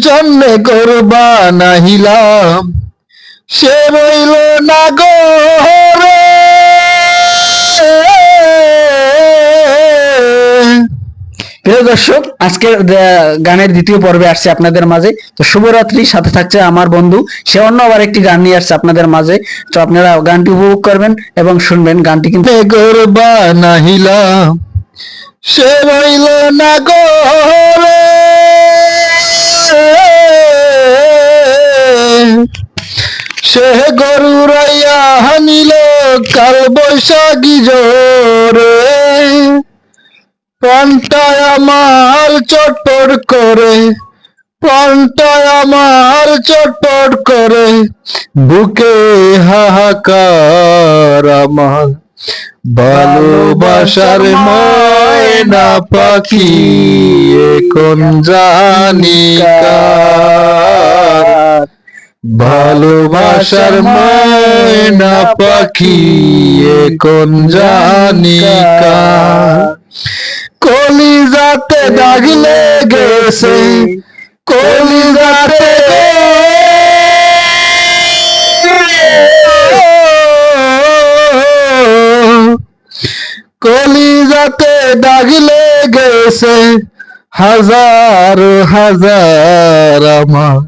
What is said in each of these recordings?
জন্য গরবা নাহিলাম সে রইল না ঘরে। প্রিয় দর্শক, আজকের গানের দ্বিতীয় পর্বে আসছে আপনাদের মাঝে। তো শুভরাত্রি, সাথে থাকছে আমার বন্ধু, সে অন্য আবার একটি গান নিয়ে আসছে আপনাদের মাঝে। তো আপনারা গানটি উপভোগ করবেন এবং শুনবেন। গানটি কিন্তু গরবা নাহিলাম সে রইল না ঘরে, সে গরু রাইয়া হানিল কাল বৈশাখী জোরে। প্রাণটায় আমার চটপট করে, প্রাণটায় আমার চটপট করে, বুকে হাহাকার আমার ভালোবাসার ময়না পাখি এখন জানি কার। ভালোবাসার ময়না পাখি এখন জানি কার। কলিজাতে দাগ লেগেছে, কলিজাতে কলিজাতে দাগ লেগেছে হাজার হাজার আমার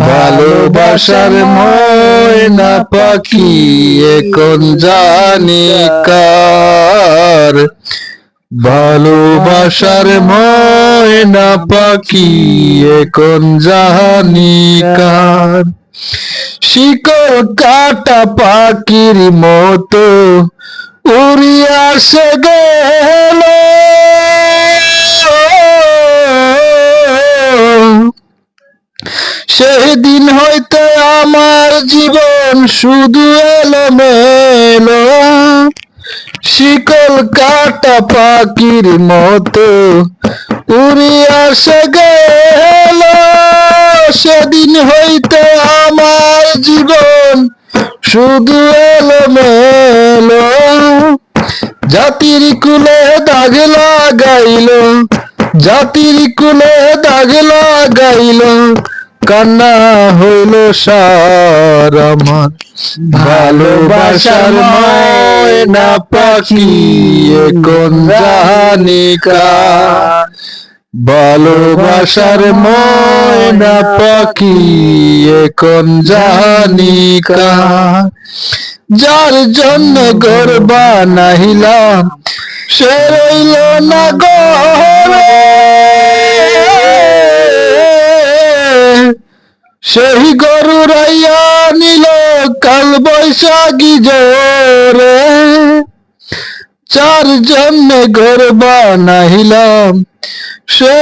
ভালোবাসার ময়না পাখি এখন জানি কার। ভালোবাসার ময়না পাখি এখন জানি কার। শিকল কাটা পাখির মতো উড়িয়া সে গেল, সেদিন হইতে আমার জীবন শুধু এলোমেলো। শিকল কাটা পাখির মতো উড়িয়া সে গেল, সেদিন হইতে আমার জীবন শুধু এলোমেলো। জাতির কুলে দাগ লাগাইল, জাতির কুলে দাগ লাগাইল, কান্না হইল সার আমার ভালোবাসার ময়না পাখি এখন জানি কার। ভালোবাসার ময়না পাখি এখন জানি কার। যার জন্য গরবা নাহিলাম সে রইল না ঘরে, সেই গরু রাইয়া নিল কাল বৈশাখী জোরে। যার জন্য গরবা নাহিলাম সে